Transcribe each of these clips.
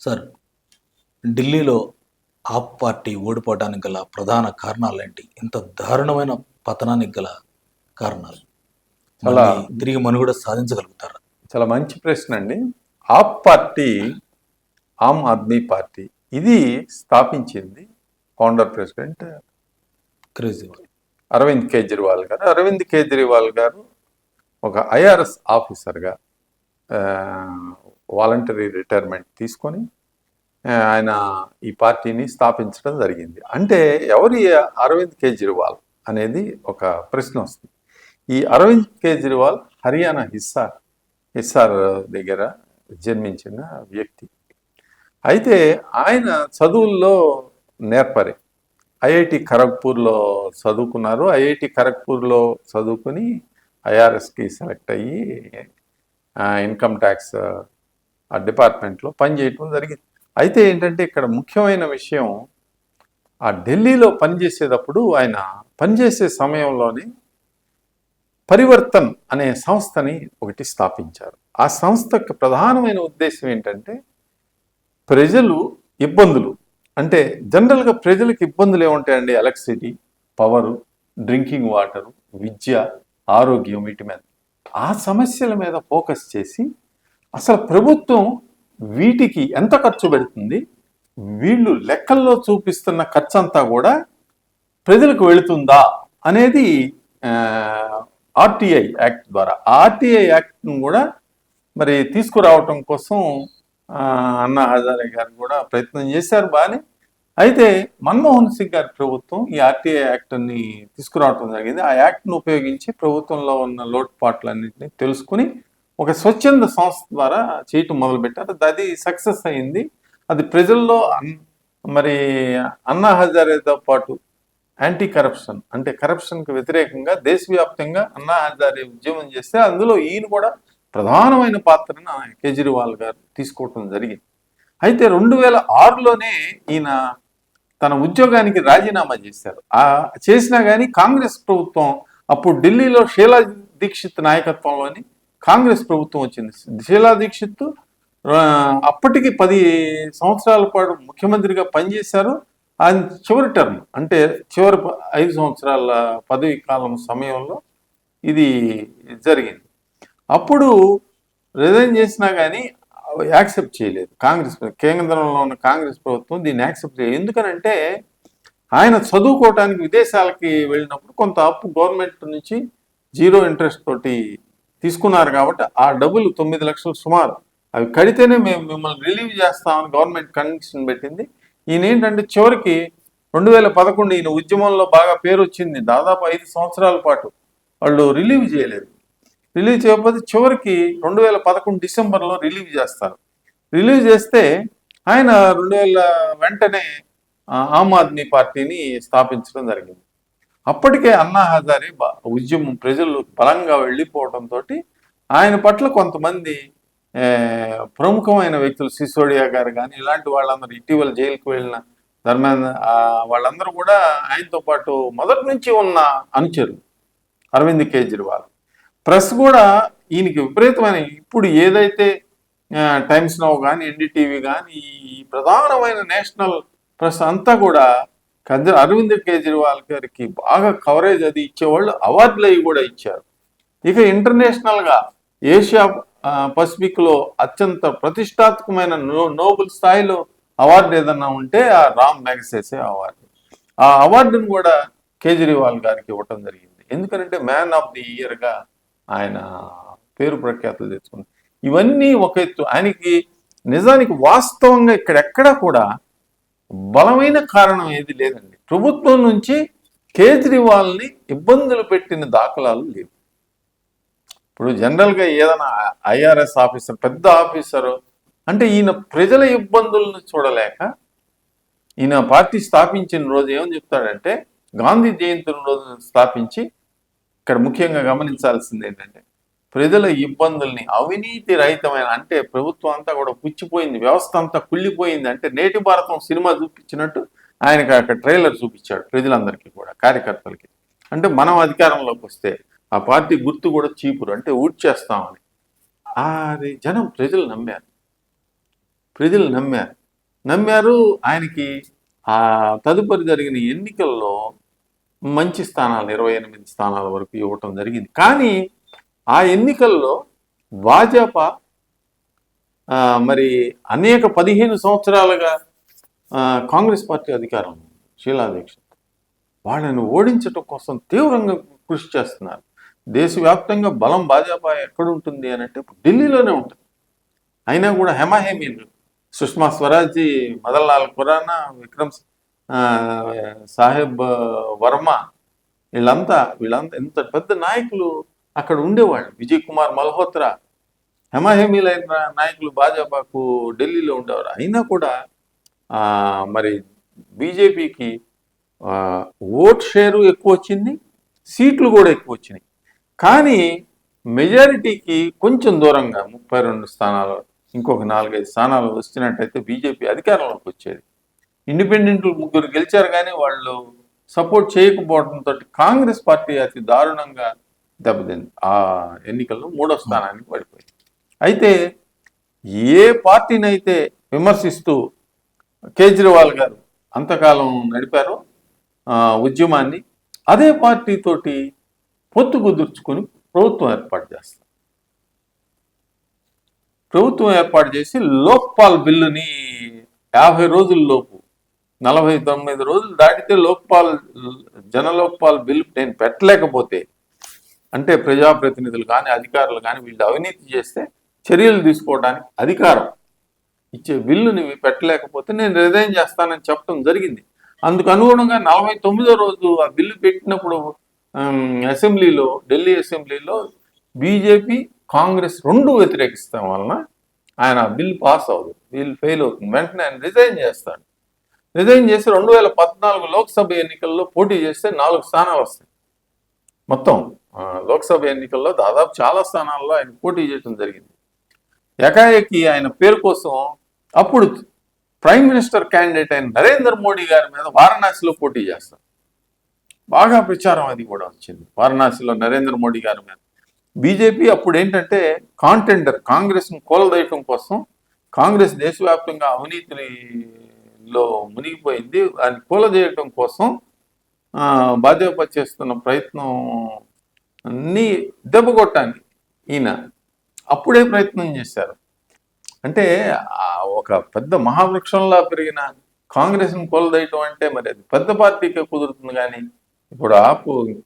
Sir, ఢిల్లీలో ఆప్ party ఓడిపోవడానికి గల ప్రధాన కారణాలేంటి? ఇంత దారుణమైన పతనానికి గల కారణాలు. చాలా మళ్ళీ తిరిగి మనుగడ సాధించగలుగుతారా? చాలా మంచి ప్రశ్న అండి. ఆప్ పార్టీ ఆమ్ ఆద్మీ పార్టీ ఇది స్థాపించింది ఫౌండర్ ప్రెసిడెంట్ కేజ్రీవాల్. అరవింద్ కేజ్రీవాల్ గారు. అరవింద్ కేజ్రీవాల్ గారు ఒక ఐఆర్ఎస్ ఆఫీసర్గా వాలంటరీ రిటైర్మెంట్ తీసుకొని ఆయన ఈ పార్టీని స్థాపించడం జరిగింది. అంటే ఎవరి అరవింద్ కేజ్రీవాల్ అనేది ఒక ప్రశ్న వస్తుంది. ఈ అరవింద్ కేజ్రీవాల్ హర్యానా హిస్సార్ దగ్గర జన్మించిన వ్యక్తి. అయితే ఆయన చదువుల్లో నేర్పరి. ఐఐటి ఖరగ్పూర్లో చదువుకున్నారు. ఐఐటి ఖరగ్పూర్లో చదువుకుని ఐఆర్ఎస్కి సెలెక్ట్ అయ్యి ఇన్కమ్ ట్యాక్స్ డిపార్ట్మెంట్లో పనిచేయటం జరిగింది. అయితే ఏంటంటే ఇక్కడ ముఖ్యమైన విషయం, ఆ ఢిల్లీలో పనిచేసేటప్పుడు ఆయన పనిచేసే సమయంలోనే పరివర్తన్ అనే సంస్థని ఒకటి స్థాపించారు. ఆ సంస్థకు ప్రధానమైన ఉద్దేశం ఏంటంటే ప్రజలు ఇబ్బందులు, అంటే జనరల్గా ప్రజలకు ఇబ్బందులు ఏముంటాయండి? ఎలక్ట్రిసిటీ, పవరు, డ్రింకింగ్ వాటరు, విద్య, ఆరోగ్యం, వీటి మీద ఆ సమస్యల మీద ఫోకస్ చేసి అసలు ప్రభుత్వం వీటికి ఎంత ఖర్చు పెడుతుంది, వీళ్ళు లెక్కల్లో చూపిస్తున్న ఖర్చు అంతా కూడా ప్రజలకు వెళుతుందా అనేది ఆర్టీఐ యాక్ట్ ద్వారా, ఆర్టీఐ యాక్ట్ను కూడా మరి తీసుకురావటం కోసం అన్నా హజారే గారు కూడా ప్రయత్నం చేశారు బాగానే. అయితే మన్మోహన్ సింగ్ గారి ప్రభుత్వం ఈ ఆర్టీఐ యాక్ట్ని తీసుకురావటం జరిగింది. ఆ యాక్ట్ను ఉపయోగించి ప్రభుత్వంలో ఉన్న లోటుపాట్లన్నింటినీ తెలుసుకుని ఒక స్వచ్ఛంద సంస్థ ద్వారా చేయటం మొదలుపెట్టారు. అది సక్సెస్ అయింది. అది ప్రజల్లో మరి అన్నా హజారేతో పాటు యాంటీ కరప్షన్, అంటే కరప్షన్కి వ్యతిరేకంగా దేశవ్యాప్తంగా అన్నా హజారే ఉద్యమం చేస్తే అందులో ఈయన కూడా ప్రధానమైన పాత్రను కేజ్రీవాల్ గారు తీసుకోవటం జరిగింది. అయితే 2006లోనే ఈయన తన ఉద్యోగానికి రాజీనామా చేశారు. చేసినా కానీ కాంగ్రెస్ ప్రభుత్వం, అప్పుడు ఢిల్లీలో షీలా దీక్షిత్ నాయకత్వంలోని కాంగ్రెస్ ప్రభుత్వం వచ్చింది. షీలా దీక్షిత్ అప్పటికి 10 సంవత్సరాల పాటు ముఖ్యమంత్రిగా పనిచేశారు. ఆయన చివరి టర్మ్, అంటే చివరి 5 సంవత్సరాల పదవి కాలం సమయంలో ఇది జరిగింది. అప్పుడు రిజైన్ చేసినా కానీ యాక్సెప్ట్ చేయలేదు కాంగ్రెస్, కేంద్రంలో ఉన్న కాంగ్రెస్ ప్రభుత్వం దీన్ని యాక్సెప్ట్ చేయలేదు. ఎందుకనంటే ఆయన చదువుకోవటానికి విదేశాలకి వెళ్ళినప్పుడు కొంత అప్పు గవర్నమెంట్ నుంచి 0 ఇంట్రెస్ట్ తోటి తీసుకున్నారు. కాబట్టి ఆ డబ్బులు 9 లక్షలు సుమారు, అవి కడితేనే మేము మిమ్మల్ని రిలీవ్ చేస్తామని గవర్నమెంట్ కండిషన్ పెట్టింది. ఈయన ఏంటంటే చివరికి 2011 ఈయన ఉద్యమంలో బాగా పేరు వచ్చింది. దాదాపు 5 సంవత్సరాల పాటు వాళ్ళు రిలీవ్ చేయలేదు. రిలీవ్ చేయకపోతే చివరికి 2011 డిసెంబర్లో రిలీవ్ చేస్తారు. రిలీవ్ చేస్తే ఆయన 2000 వెంటనే ఆమ్ ఆద్మీ పార్టీని స్థాపించడం జరిగింది. అప్పటికే అన్నా హజారే ఉద్యమం ప్రజలు బలంగా వెళ్ళిపోవడంతో ఆయన పట్ల కొంతమంది ప్రముఖమైన వ్యక్తులు, సిసోడియా గారు కానీ ఇలాంటి వాళ్ళందరూ, ఇటీవల జైలుకు వెళ్ళిన ధర్మేంద్ర, వాళ్ళందరూ కూడా ఆయనతో పాటు మొదటి నుంచి ఉన్న అనుచరులు. అరవింద్ కేజ్రీవాల్ ప్రెస్ కూడా ఈయనకి విపరీతమైన, ఇప్పుడు ఏదైతే టైమ్స్ నౌ కానీ ఎన్డీటీవీ కానీ ఈ ప్రధానమైన నేషనల్ ప్రెస్ అంతా కూడా అరవింద్ కేజ్రీవాల్ గారికి బాగా కవరేజ్ అది ఇచ్చేవాళ్ళు, అవార్డులు అవి కూడా ఇచ్చారు. ఇక ఇంటర్నేషనల్గా ఏషియా పసిఫిక్లో అత్యంత ప్రతిష్టాత్మకమైన నోబెల్ స్థాయిలో అవార్డు ఏదన్నా ఉంటే ఆ రామ్ మ్యాగసెసే అవార్డు. ఆ అవార్డును కూడా కేజ్రీవాల్ గారికి ఇవ్వటం జరిగింది. ఎందుకంటే మ్యాన్ ఆఫ్ ది ఇయర్గా ఆయన పేరు ప్రఖ్యాతులు తెచ్చుకున్నారు. ఇవన్నీ ఒక ఎత్తు. ఆయనకి నిజానికి వాస్తవంగా ఇక్కడెక్కడా కూడా బలమైన కారణం ఏది లేదండి. ప్రభుత్వం నుంచి కేజ్రీవాల్ని ఇబ్బందులు పెట్టిన దాఖలాలు లేవు. ఇప్పుడు జనరల్గా ఏదైనా ఐఆర్ఎస్ ఆఫీసర్, పెద్ద ఆఫీసరు అంటే ఈయన ప్రజల ఇబ్బందులను చూడలేక, ఈయన పార్టీ స్థాపించిన రోజు ఏమని చెప్తాడంటే, గాంధీ జయంతి రోజు స్థాపించి, ఇక్కడ ముఖ్యంగా గమనించాల్సింది ఏంటంటే ప్రజల ఇబ్బందుల్ని, అవినీతి రహితమైన, అంటే ప్రభుత్వం అంతా కూడా పుచ్చిపోయింది, వ్యవస్థ అంతా కుళ్ళిపోయింది, అంటే నేటి భారతం సినిమా చూపించినట్టు ఆయనకి అక్కడ ట్రైలర్ చూపించాడు ప్రజలందరికీ కూడా, కార్యకర్తలకి. అంటే మనం అధికారంలోకి వస్తే ఆ పార్టీ గుర్తు కూడా చీపురు, అంటే ఊడ్చేస్తామని. అది ప్రజలు నమ్మారు. ప్రజలు నమ్మారు. ఆయనకి ఆ తదుపరి జరిగిన ఎన్నికల్లో మంచి స్థానాలు 28 స్థానాల వరకు ఇవ్వటం జరిగింది. కానీ ఆ ఎన్నికల్లో భాజపా మరి అనేక 15 సంవత్సరాలుగా కాంగ్రెస్ పార్టీ అధికారం షీలా దీక్షిత్ వాళ్ళని ఓడించడం కోసం తీవ్రంగా కృషి చేస్తున్నారు. దేశవ్యాప్తంగా బలం భాజపా ఎక్కడుంటుంది అని అంటే ఢిల్లీలోనే ఉంటుంది. అయినా కూడా హేమాహేమీలు సుష్మా స్వరాజ్, మదన్ లాల్ ఖురానా, విక్రమ్ సాహెబ్ వర్మ వీళ్ళంతా ఎంత పెద్ద నాయకులు అక్కడ ఉండేవాళ్ళు. విజయ్ కుమార్ మల్హోత్రా హేమాహేమీలైన నాయకులు భాజపాకు ఢిల్లీలో ఉండేవారు. అయినా కూడా మరి బీజేపీకి ఓట్ షేరు ఎక్కువ వచ్చింది, సీట్లు కూడా ఎక్కువ వచ్చినాయి. కానీ మెజారిటీకి కొంచెం దూరంగా 32 స్థానాలు, ఇంకొక 4-5 స్థానాలు వచ్చినట్టయితే బీజేపీ అధికారంలోకి వచ్చేది. ఇండిపెండెంట్లు 3 గెలిచారు, కానీ వాళ్ళు సపోర్ట్ చేయకపోవడంతో కాంగ్రెస్ పార్టీ అతి దారుణంగా దెబ్బతింది. ఆ ఎన్నికల్లో 3వ స్థానానికి పడిపోయింది. అయితే ఏ పార్టీనైతే విమర్శిస్తూ కేజ్రీవాల్ గారు అంతకాలం నడిపారో ఉద్యమాన్ని, అదే పార్టీతోటి పొత్తు కుదుర్చుకొని ప్రభుత్వం ఏర్పాటు చేస్తారు. ప్రభుత్వం ఏర్పాటు చేసి లోక్పాల్ బిల్లుని 50 రోజుల్లోపు, 49 రోజులు దాటితే జనలోక్పాల్ బిల్లు నేను పెట్టలేకపోతే, అంటే ప్రజాప్రతినిధులు కానీ అధికారులు కానీ వీళ్ళు అవినీతి చేస్తే చర్యలు తీసుకోవడానికి అధికారం ఇచ్చే బిల్లుని పెట్టలేకపోతే నేను రిజైన్ చేస్తానని చెప్పడం జరిగింది. అందుకు అనుగుణంగా 49వ రోజు ఆ బిల్లు పెట్టినప్పుడు అసెంబ్లీలో, ఢిల్లీ అసెంబ్లీలో బీజేపీ కాంగ్రెస్ 2 వ్యతిరేకిస్తాం వలన ఆయన బిల్ పాస్ అవ్వదు, బిల్ ఫెయిల్ అవుతుంది. వెంటనే ఆయన రిజైన్ చేస్తాడు. రిజైన్ చేసి 2014 లోక్సభ ఎన్నికల్లో పోటీ చేస్తే 4 స్థానాలు వస్తాయి. మొత్తం లోక్సభ ఎన్నికల్లో దాదాపు చాలా స్థానాల్లో ఆయన పోటీ చేయడం జరిగింది. ఏకాఏకి ఆయన పేరు కోసం అప్పుడు ప్రైమ్ మినిస్టర్ క్యాండిడేట్ అయిన నరేంద్ర మోడీ గారి మీద వారణాసిలో పోటీ చేస్తారు. బాగా ప్రచారం అది కూడా వచ్చింది వారణాసిలో నరేంద్ర మోడీ గారి మీద. బీజేపీ అప్పుడు ఏంటంటే కాంటెండర్, కాంగ్రెస్ను కూలదయటం కోసం, కాంగ్రెస్ దేశవ్యాప్తంగా అవినీతిలో మునిగిపోయింది, దాన్ని కూలదేయటం కోసం భాజపా చేస్తున్న ప్రయత్నం ని దెబ్బకొట్టడానికి ఈయన అప్పుడే ప్రయత్నం చేశారు. అంటే ఒక పెద్ద మహావృక్షంలా పెరిగిన కాంగ్రెస్ను కొలదయటం అంటే మరి అది పెద్ద పార్టీకే కుదురుతుంది. కానీ ఇప్పుడు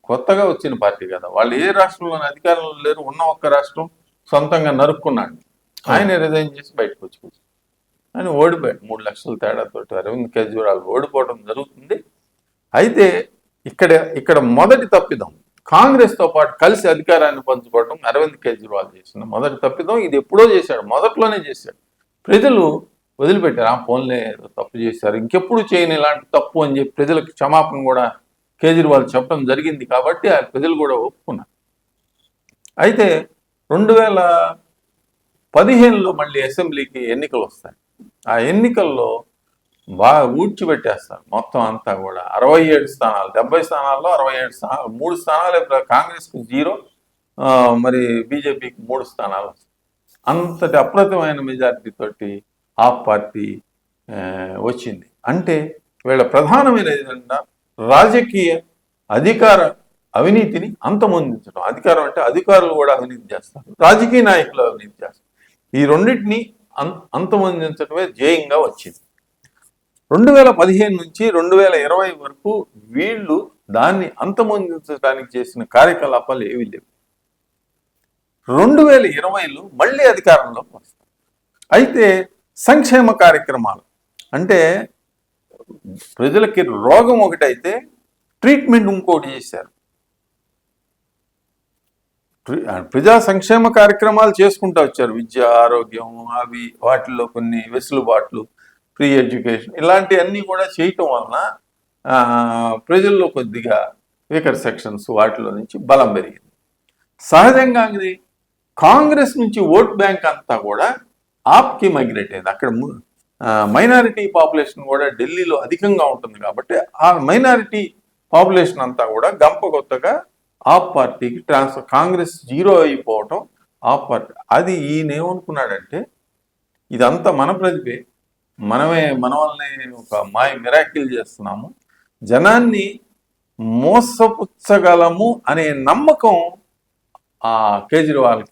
కొత్తగా వచ్చిన పార్టీ కదా, వాళ్ళు ఏ రాష్ట్రంలోని అధికారంలో లేరు, ఉన్న ఒక్క రాష్ట్రం సొంతంగా నరుక్కున్నాడు. ఆయన రిజైన్ చేసి బయటకు వచ్చి ఆయన ఓడిపోయాడు 3 లక్షల తేడాతోటి. అరవింద్ కేజ్రీవాల్ ఓడిపోవడం జరుగుతుంది. అయితే ఇక్కడ మొదటి తప్పిదం కాంగ్రెస్తో పాటు కలిసి అధికారాన్ని పంచుకోవడం అరవింద్ కేజ్రీవాల్ చేసిన మొదటి తప్పిదం. ఇది ఎప్పుడో చేశాడు, మొదట్లోనే చేశాడు. ప్రజలు వదిలిపెట్టారు, ఫోన్లే తప్పు చేశారు, ఇంకెప్పుడు చేయని ఇలాంటి తప్పు అని చెప్పి ప్రజలకు క్షమాపణ కూడా కేజ్రీవాల్ చెప్పడం జరిగింది. కాబట్టి ఆ ప్రజలు కూడా ఒప్పుకున్నారు. అయితే 2015లో మళ్ళీ అసెంబ్లీకి ఎన్నికలు వస్తాయి. ఆ ఎన్నికల్లో బాగా ఊడ్చిపెట్టేస్తారు మొత్తం అంతా కూడా. 67 స్థానాలు, 70 స్థానాల్లో 67 స్థానాలు, 3 స్థానాలే కాంగ్రెస్కు 0, మరి బీజేపీకి 3 స్థానాలు. అంతటి అప్రతిమైన మెజారిటీ తోటి ఆ పార్టీ వచ్చింది. అంటే వీళ్ళ ప్రధానమైన ఏదైనా రాజకీయ అధికార అవినీతిని అంతమొందించడం. అధికారం అంటే అధికారులు కూడా అవినీతి చేస్తారు, రాజకీయ నాయకులు అవినీతి చేస్తారు. ఈ రెండింటిని అంతమొందించడమే ధ్యేయంగా వచ్చింది. 2015 నుంచి 2020 వరకు వీళ్ళు దాన్ని అంతమొందించడానికి చేసిన కార్యకలాపాలు ఏవి లేవు. 2020లో మళ్ళీ అధికారంలోకి వస్తారు. అయితే సంక్షేమ కార్యక్రమాలు అంటే ప్రజలకి రోగం ఒకటైతే ట్రీట్మెంట్ ఇంకోటి చేశారు. ప్రజా సంక్షేమ కార్యక్రమాలు చేసుకుంటూ వచ్చారు. విద్య, ఆరోగ్యం, అవి వాటిల్లో కొన్ని వెసులుబాట్లు, ఫ్రీ ఎడ్యుకేషన్, ఇలాంటివన్నీ కూడా చేయటం వలన ప్రజల్లో కొద్దిగా వీకర్ సెక్షన్స్ వాటిలో నుంచి బలం పెరిగింది. సహజంగా కాంగ్రెస్ నుంచి ఓట్ బ్యాంక్ అంతా కూడా ఆప్కి మైగ్రేట్ అయింది. అక్కడ మైనారిటీ పాపులేషన్ కూడా ఢిల్లీలో అధికంగా ఉంటుంది కాబట్టి ఆ మైనారిటీ పాపులేషన్ అంతా కూడా గంపగొత్తగా ఆప్ పార్టీకి ట్రాన్స్ఫర్, కాంగ్రెస్ 0 అయిపోవటం ఆప్ పార్టీ. అది ఈయన ఏమనుకున్నాడంటే ఇదంతా మన ప్రతిభే, మన వల్లనే ఒక మిరాకిల్ చేస్తున్నాము, జనాన్ని మోసపుచ్చగలము అనే నమ్మకం ఆ కేజ్రీవాల్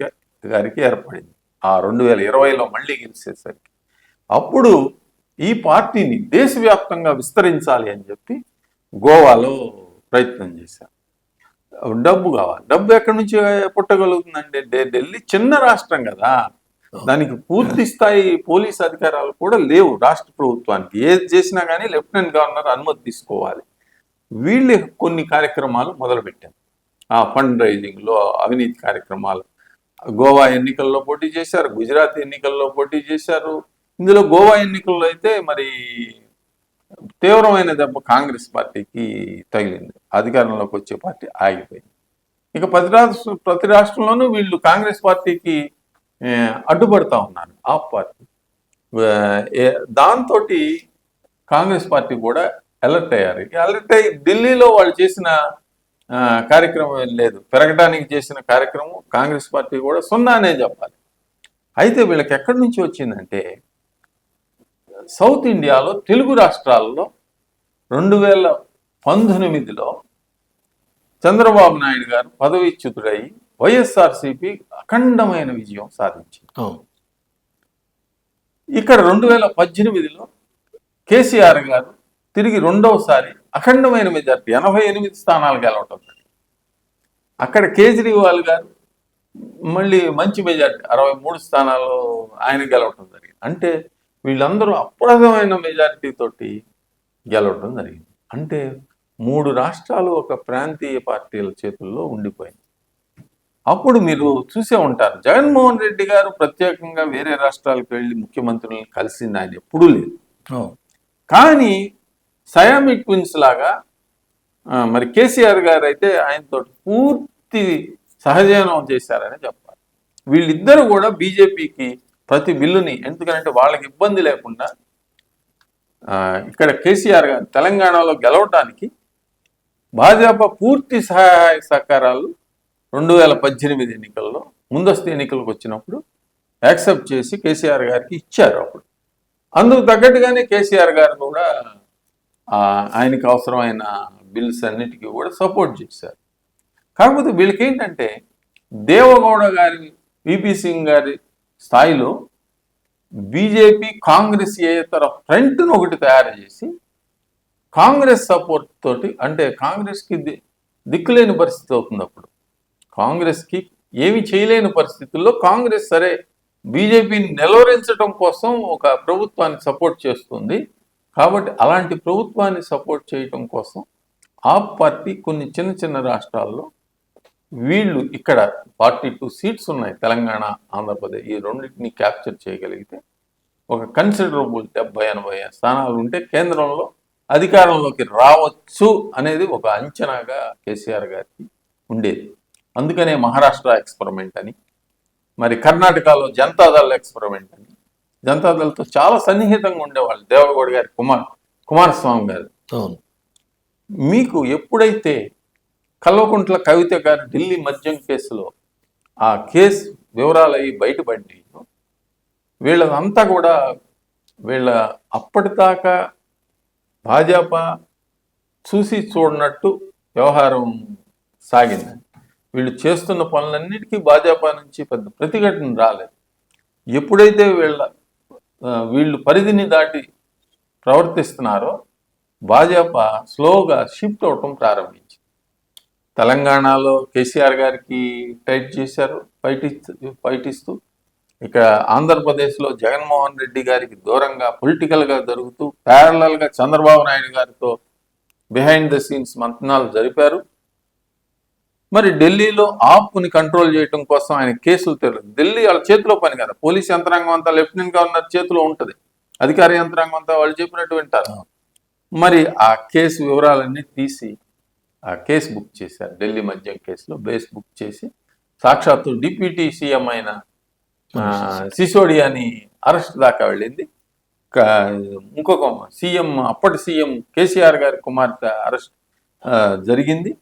గారికి ఏర్పడింది ఆ 2020లో మళ్ళీ గెలిచేసరికి. అప్పుడు ఈ పార్టీని దేశవ్యాప్తంగా విస్తరించాలి అని చెప్పి గోవాలో ప్రయత్నం చేశారు. డబ్బు కావాలి. డబ్బు ఎక్కడి నుంచి పుట్టగలుగుతుందంటే ఢిల్లీ చిన్న రాష్ట్రం కదా, దానికి పూర్తి స్థాయి పోలీస్ అధికారాలు కూడా లేవు రాష్ట్ర ప్రభుత్వానికి. ఏది చేసినా కానీ లెఫ్టినెంట్ గవర్నర్ అనుమతి తీసుకోవాలి. వీళ్ళు కొన్ని కార్యక్రమాలు మొదలుపెట్టారు. ఆ ఫండ్ రైజింగ్లో అవినీతి కార్యక్రమాలు. గోవా ఎన్నికల్లో పోటీ చేశారు, గుజరాత్ ఎన్నికల్లో పోటీ చేశారు. ఇందులో గోవా ఎన్నికల్లో అయితే మరి తీవ్రమైన దెబ్బ కాంగ్రెస్ పార్టీకి తగిలింది. అధికారంలోకి వచ్చే పార్టీ ఆగిపోయింది. ఇక ప్రతి రాష్ట్రంలోనూ వీళ్ళు కాంగ్రెస్ పార్టీకి అడ్డుపడతా ఉన్నారు ఆప్ పార్టీ. దాంతో కాంగ్రెస్ పార్టీ కూడా అలర్ట్ అయ్యారు. అలర్ట్ అయ్యి ఢిల్లీలో వాళ్ళు చేసిన కార్యక్రమం ఏం లేదు, పెరగడానికి చేసిన కార్యక్రమం కాంగ్రెస్ పార్టీ కూడా సున్నానే చెప్పాలి. అయితే వీళ్ళకి ఎక్కడి నుంచి వచ్చిందంటే సౌత్ ఇండియాలో తెలుగు రాష్ట్రాల్లో 2019లో చంద్రబాబు నాయుడు గారు పదవీచ్యుతుడై వైఎస్ఆర్సీపీ అఖండమైన విజయం సాధించింది. ఇక్కడ 2018లో కేసీఆర్ గారు తిరిగి రెండవసారి అఖండమైన మెజార్టీ 88 స్థానాలు గెలవటం. అక్కడ కేజ్రీవాల్ గారు మళ్ళీ మంచి మెజార్టీ 63 స్థానాలు ఆయన గెలవటం జరిగింది. అంటే వీళ్ళందరూ అప్రదమైన మెజారిటీ తోటి గెలవటం జరిగింది. అంటే 3 రాష్ట్రాలు ఒక ప్రాంతీయ పార్టీల చేతుల్లో ఉండిపోయింది. అప్పుడు మీరు చూసే ఉంటారు, జగన్మోహన్ రెడ్డి గారు ప్రత్యేకంగా వేరే రాష్ట్రాలకు వెళ్ళి ముఖ్యమంత్రులను కలిసింది ఆయన ఎప్పుడూ లేదు. కానీ సయామిక్ ట్విన్స్ లాగా మరి కేసీఆర్ గారు అయితే ఆయనతో పూర్తి సహజీవనం చేశారని చెప్పాలి. వీళ్ళిద్దరూ కూడా బీజేపీకి ప్రతి బిల్లుని, ఎందుకంటే వాళ్ళకి ఇబ్బంది లేకుండా ఇక్కడ కేసీఆర్ గారు తెలంగాణలో గెలవటానికి భాజపా పూర్తి సహాయ సహకారాలు 2018 ఎన్నికల్లో ముందస్తు ఎన్నికలకు వచ్చినప్పుడు యాక్సెప్ట్ చేసి కేసీఆర్ గారికి ఇచ్చారు. అప్పుడు అందుకు తగ్గట్టుగానే కేసీఆర్ గారు కూడా ఆయనకి అవసరమైన బిల్స్ అన్నిటికీ కూడా సపోర్ట్ చేశారు. కాకపోతే వీళ్ళకి ఏంటంటే దేవగౌడ గారి, విపి సింగ్ గారి స్థాయిలో బీజేపీ కాంగ్రెస్ ఏతర ఫ్రంట్ను ఒకటి తయారు చేసి కాంగ్రెస్ సపోర్ట్ తోటి, అంటే కాంగ్రెస్కి దిక్కులేని పరిస్థితి అవుతుంది. అప్పుడు కాంగ్రెస్కి ఏమి చేయలేని పరిస్థితుల్లో కాంగ్రెస్ సరే బీజేపీని నిలువరించడం కోసం ఒక ప్రభుత్వాన్ని సపోర్ట్ చేస్తుంది. కాబట్టి అలాంటి ప్రభుత్వాన్ని సపోర్ట్ చేయడం కోసం ఆప్ పార్టీ కొన్ని చిన్న చిన్న రాష్ట్రాల్లో వీళ్ళు, ఇక్కడ 42 సీట్స్ ఉన్నాయి, తెలంగాణ, ఆంధ్రప్రదేశ్, ఈ రెండింటిని క్యాప్చర్ చేయగలిగితే ఒక కన్సిడరబుల్ 70-80 స్థానాలు ఉంటే కేంద్రంలో అధికారంలోకి రావచ్చు అనేది ఒక అంచనాగా కేసీఆర్ గారికి ఉండేది. అందుకనే మహారాష్ట్ర ఎక్స్పెరిమెంట్ అని, మరి కర్ణాటకలో జనతాదళ్ ఎక్స్పెరిమెంట్ అని, జనతాదళ్తో చాలా సన్నిహితంగా ఉండేవాళ్ళు దేవగౌడ గారి కుమారస్వామి గారు. మీకు ఎప్పుడైతే కల్వకుంట్ల కవిత గారు ఢిల్లీ మద్యం కేసులో ఆ కేసు వివరాలు అవి బయటపడినాయో, వీళ్ళంతా కూడా వీళ్ళ అప్పటిదాకా భాజపా చూసి చూడనట్టు వ్యవహారం సాగింది. వీళ్ళు చేస్తున్న పనులన్నిటికీ భాజపా నుంచి పెద్ద ప్రతిఘటన రాలేదు. ఎప్పుడైతే వీళ్ళు పరిధిని దాటి ప్రవర్తిస్తున్నారో భాజపా స్లోగా షిఫ్ట్ అవటం ప్రారంభించింది. తెలంగాణలో కేసీఆర్ గారికి టైట్ చేశారు పైటిస్తూ, ఇక ఆంధ్రప్రదేశ్లో జగన్మోహన్ రెడ్డి గారికి దూరంగా పొలిటికల్గా జరుగుతూ ప్యారలల్గా చంద్రబాబు నాయుడు గారితో బిహైండ్ ద సీన్స్ మంతనాలు జరిపారు. మరి ఢిల్లీలో ఆప్ని కంట్రోల్ చేయడం కోసం ఆయన కేసులు తెలియదు. ఢిల్లీ వాళ్ళ చేతిలో పని కదా, పోలీస్ యంత్రాంగం అంతా లెఫ్టినెంట్ గవర్నర్ చేతిలో ఉంటుంది, అధికార యంత్రాంగం అంతా వాళ్ళు చెప్పినట్టు వింటారు. మరి ఆ కేసు వివరాలన్నీ తీసి ఆ కేసు బుక్ చేశారు. ఢిల్లీ మద్యం కేసులో బేస్ బుక్ చేసి సాక్షాత్తు డిప్యూటీ సీఎం అయిన సిసోడియాని అరెస్ట్ దాకా వెళ్ళింది. ఇంకొక సీఎం, అప్పటి సీఎం కేసీఆర్ గారి కుమార్తె అరెస్ట్ జరిగింది.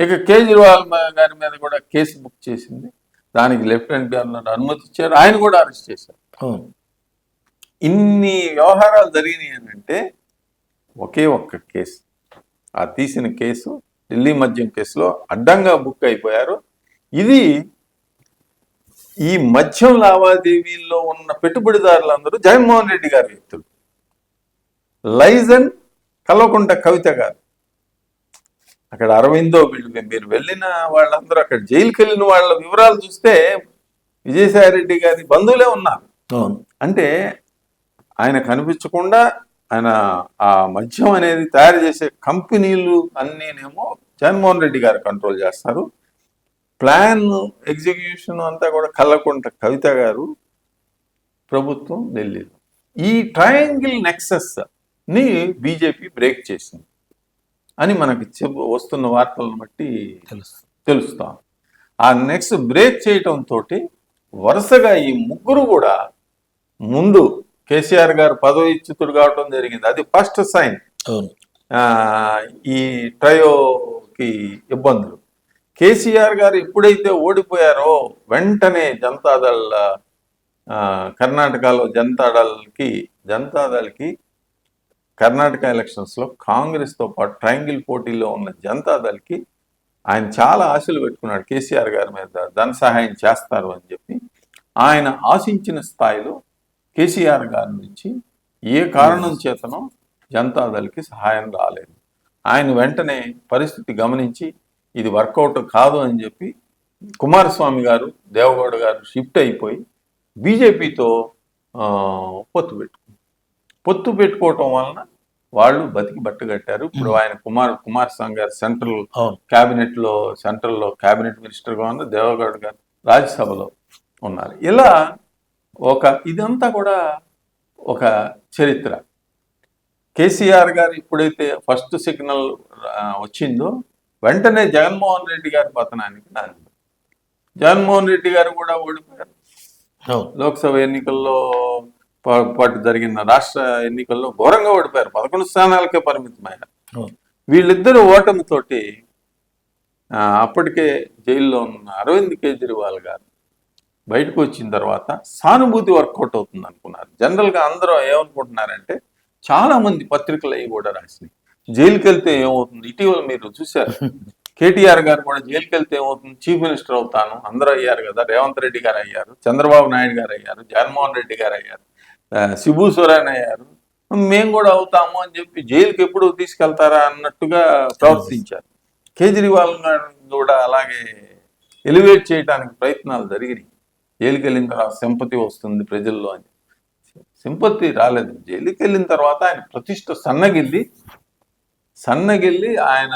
ఇక కేజ్రీవాల్ గారి మీద కూడా కేసు బుక్ చేసింది. దానికి లెఫ్టినెంట్ గవర్నర్ అనుమతి ఇచ్చారు, ఆయన కూడా అరెస్ట్ చేశారు. ఇన్ని వ్యవహారాలు జరిగినాయి అని అంటే ఒకే ఒక్క కేసు, ఆ తీసిన కేసు ఢిల్లీ మద్యం కేసులో అడ్డంగా బుక్ అయిపోయారు. ఇది ఈ మద్యం లావాదేవీల్లో ఉన్న పెట్టుబడిదారులందరూ జగన్మోహన్ రెడ్డి గారి వ్యక్తులు. లైజన్ కల్వకుంట్ల కవిత గారు, అక్కడ అరవిందో, వీళ్ళు మీరు వెళ్ళిన వాళ్ళందరూ అక్కడ జైలుకి వెళ్ళిన వాళ్ళ వివరాలు చూస్తే విజయసాయి రెడ్డి గారి బంధువులే ఉన్నారు. అంటే ఆయన కనిపించకుండా ఆయన ఆ మద్యం అనేది తయారు చేసే కంపెనీలు అన్నీనేమో జగన్మోహన్ రెడ్డి గారు కంట్రోల్ చేస్తారు. ప్లాన్ ఎగ్జిక్యూషన్ అంతా కూడా కల్వకుంట్ల కవిత గారు, ప్రభుత్వం ఢిల్లీలో. ఈ ట్రయాంగిల్ నెక్సస్ ని బీజేపీ బ్రేక్ చేసింది అని మనకి వస్తున్న వార్తలను బట్టి తెలుస్తాం. ఆ నెక్స్ట్ బ్రేక్ చేయటం తోటి వరుసగా ఈ ముగ్గురు కూడా ముందు కేసీఆర్ గారు పదవిచ్యుతుడు కావడం జరిగింది. అది ఫస్ట్ సైన్ ఈ ట్రయోకి ఇబ్బందులు. కేసీఆర్ గారు ఎప్పుడైతే ఓడిపోయారో వెంటనే జనతాదళ్ కర్ణాటకలో జనతాదళ్కి కర్ణాటక ఎలక్షన్స్లో కాంగ్రెస్తో పాటు ట్రయాంగిల్ పోటీలో ఉన్న జనతాదళ్కి ఆయన చాలా ఆశలు పెట్టుకున్నాడు. కేసీఆర్ గారి మీద ధన సహాయం చేస్తారు అని చెప్పి. ఆయన ఆశించిన స్థాయిలో కేసీఆర్ గారి నుంచి ఏ కారణం చేతనో జనతాదళ్కి సహాయం రాలేదు. ఆయన వెంటనే పరిస్థితి గమనించి ఇది వర్కౌట్ కాదు అని చెప్పి కుమారస్వామి గారు, దేవగౌడ గారు షిఫ్ట్ అయిపోయి బీజేపీతో పొత్తు పెట్టుకోవటం వలన వాళ్ళు బతికి బట్టగట్టారు. ఇప్పుడు ఆయన కుమారస్వామి గారు సెంట్రల్లో క్యాబినెట్ మినిస్టర్గా ఉన్నారు, దేవగౌడ గారు రాజ్యసభలో ఉన్నారు. ఇలా ఇదంతా కూడా ఒక చరిత్ర. కేసీఆర్ గారు ఎప్పుడైతే ఫస్ట్ సిగ్నల్ వచ్చిందో వెంటనే జగన్మోహన్ రెడ్డి గారి పతనానికి నాంది. జగన్మోహన్ రెడ్డి గారు కూడా ఓడిపోయారు. లోక్సభ ఎన్నికల్లో పాటు జరిగిన రాష్ట్ర ఎన్నికల్లో ఘోరంగా ఓడిపోయారు. 11 స్థానాలకే పరిమితమయ్యారు. వీళ్ళిద్దరూ ఓటమితోటి అప్పటికే జైల్లో ఉన్న అరవింద్ కేజ్రీవాల్ గారు బయటకు వచ్చిన తర్వాత సానుభూతి వర్కౌట్ అవుతుంది అనుకున్నారు. జనరల్గా అందరూ ఏమనుకుంటున్నారంటే, చాలా మంది పత్రికలు అవి కూడా రాసినాయి, జైలుకి వెళ్తే ఏమవుతుంది. ఇటీవల మీరు చూశారు, కేటీఆర్ గారు కూడా జైలుకి వెళ్తే ఏమవుతుంది, చీఫ్ మినిస్టర్ అవుతాను అందరూ అయ్యారు కదా. రేవంత్ రెడ్డి గారు అయ్యారు, చంద్రబాబు నాయుడు గారు అయ్యారు, జగన్మోహన్ రెడ్డి గారు అయ్యారు, శిబు సోరెన్ అయ్యారు, మేము కూడా అవుతాము అని చెప్పి జైలుకి ఎప్పుడు తీసుకెళ్తారా అన్నట్టుగా ప్రవర్తించారు. కేజ్రీవాల్ గారు కూడా అలాగే ఎలివేట్ చేయడానికి ప్రయత్నాలు జరిగినాయి. జైలుకి వెళ్ళిన తర్వాత సింపతి వస్తుంది ప్రజల్లో అని. సింపతి రాలేదు. జైలుకి వెళ్ళిన తర్వాత ఆయన ప్రతిష్ట సన్నగిల్లి ఆయన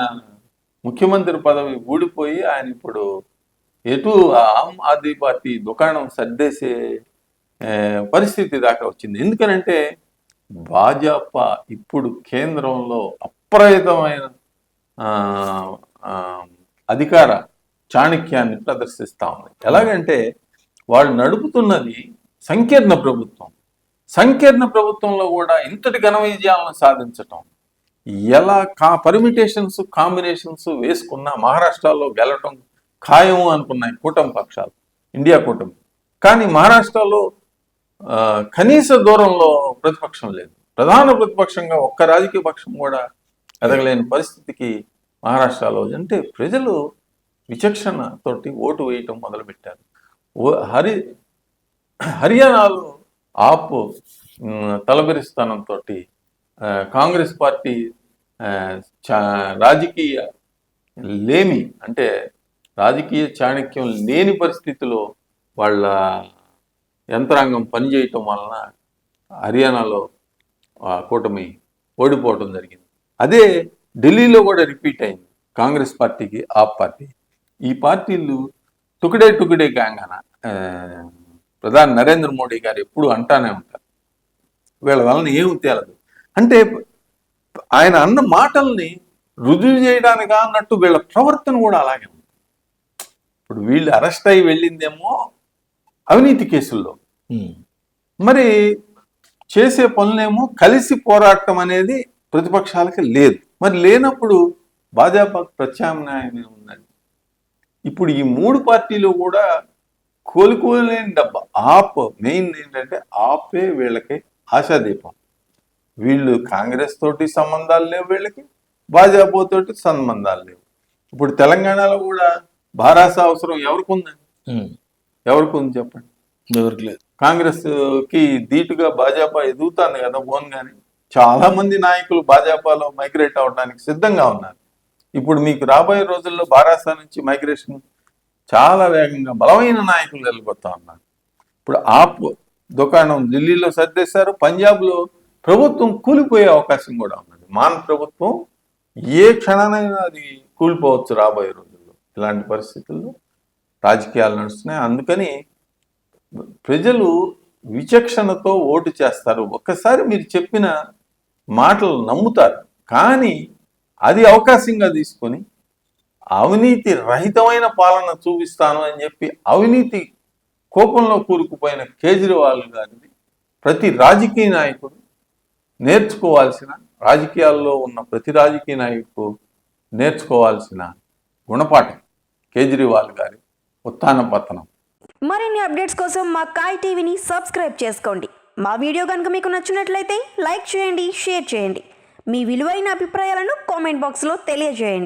ముఖ్యమంత్రి పదవి ఊడిపోయి ఆయన ఇప్పుడు ఎటు ఆమ్ ఆద్మీ పార్టీ దుకాణం సర్దేసే పరిస్థితి దాకా వచ్చింది. ఎందుకనంటే భాజపా ఇప్పుడు కేంద్రంలో అప్రయతమైన అధికార చాణక్యాన్ని ప్రదర్శిస్తూ ఉంది. ఎలాగంటే వాళ్ళు నడుపుతున్నది సంకీర్ణ ప్రభుత్వం. సంకీర్ణ ప్రభుత్వంలో కూడా ఇంతటి ఘన విజయాలను సాధించటం, ఎలా పర్మిటేషన్స్ కాంబినేషన్స్ వేసుకున్నా మహారాష్ట్రలో గెలవటం ఖాయము అనుకున్నాయి కూటమి పక్షాలు, ఇండియా కూటమి. కానీ మహారాష్ట్రలో కనీస దూరంలో ప్రతిపక్షం లేదు. ప్రధాన ప్రతిపక్షంగా ఒక్క రాజకీయ పక్షం కూడా ఎదగలేని పరిస్థితికి మహారాష్ట్రలో. అంటే ప్రజలు విచక్షణ తోటి ఓటు వేయటం మొదలుపెట్టారు. హర్యానాలో ఆప్ తలబెరిస్థానంతో కాంగ్రెస్ పార్టీ రాజకీయ లేమి, అంటే రాజకీయ చాణక్యం లేని పరిస్థితిలో వాళ్ళ యంత్రాంగం పనిచేయటం వలన హర్యానాలో కూటమి ఓడిపోవటం జరిగింది. అదే ఢిల్లీలో కూడా రిపీట్ అయింది కాంగ్రెస్ పార్టీకి, ఆప్ పార్టీ. ఈ పార్టీలు టుకుడే గాంగన ప్రధాని నరేంద్ర మోడీ గారు ఎప్పుడు అంటానే ఉంటారు, వీళ్ళ వలన ఏమి తేలదు. అంటే ఆయన అన్న మాటల్ని రుజువు చేయడానికా అన్నట్టు వీళ్ళ ప్రవర్తన కూడా అలాగే ఉంది. ఇప్పుడు వీళ్ళు అరెస్ట్ అయి వెళ్ళిందేమో అవినీతి కేసుల్లో, మరి చేసే పనులేమో కలిసి పోరాటం అనేది ప్రతిపక్షాలకి లేదు. మరి లేనప్పుడు భాజపాకు ప్రత్యామ్నాయం ఉందండి. ఇప్పుడు ఈ 3 పార్టీలు కూడా కోలుకోలేని డబ్బా. ఆప్ మెయిన్ ఏంటంటే ఆపే వీళ్ళకి ఆశాదీపం. వీళ్ళు కాంగ్రెస్ తోటి సంబంధాలు లేవు, వీళ్ళకి భాజపా తోటి సంబంధాలు లేవు. ఇప్పుడు తెలంగాణలో కూడా భారాస అవసరం ఎవరికి ఉందండి? ఎవరికి ఉంది చెప్పండి? ఎవరికి లేదు. కాంగ్రెస్ కి ధీటుగా భాజపా ఎదుగుతాను కదా ఓన్గానే. చాలా మంది నాయకులు భాజపాలో మైగ్రేట్ అవడానికి సిద్ధంగా ఉన్నారు. ఇప్పుడు మీకు రాబోయే రోజుల్లో బారాస నుంచి మైగ్రేషన్ చాలా వేగంగా బలమైన నాయకులు వెళ్ళిపోతా ఉన్నారు. ఇప్పుడు ఆప్ దుకాణం ఢిల్లీలో సర్దేశారు. పంజాబ్లో ప్రభుత్వం కూలిపోయే అవకాశం కూడా ఉన్నది. మాన్ ప్రభుత్వం ఏ క్షణానైనా అది కూలిపోవచ్చు రాబోయే రోజుల్లో. ఇలాంటి పరిస్థితుల్లో రాజకీయాలు నడుస్తున్నాయి. అందుకని ప్రజలు విచక్షణతో ఓటు చేస్తారు. ఒక్కసారి మీరు చెప్పిన మాటలు నమ్ముతారు, కానీ అది అవకాశంగా తీసుకొని అవినీతి రహితమైన పాలన చూపిస్తాను అని చెప్పి అవినీతి కోపంలో కూరుకుపోయిన కేజ్రీవాల్ గారిని ప్రతి రాజకీయ నాయకుడు నేర్చుకోవాల్సిన, రాజకీయాల్లో ఉన్న ప్రతి రాజకీయ నాయకుడు నేర్చుకోవాల్సిన గుణపాఠం కేజ్రీవాల్ గారి ఉత్థాన పతనం. మరిన్ని అప్డేట్స్ కోసం మా కాయ్ టీవీని సబ్స్క్రైబ్ చేసుకోండి. మా వీడియో కనుక మీకు నచ్చినట్లయితే లైక్ చేయండి, షేర్ చేయండి. మీ విలువైన అభిప్రాయాలను కామెంట్ బాక్స్లో తెలియజేయండి.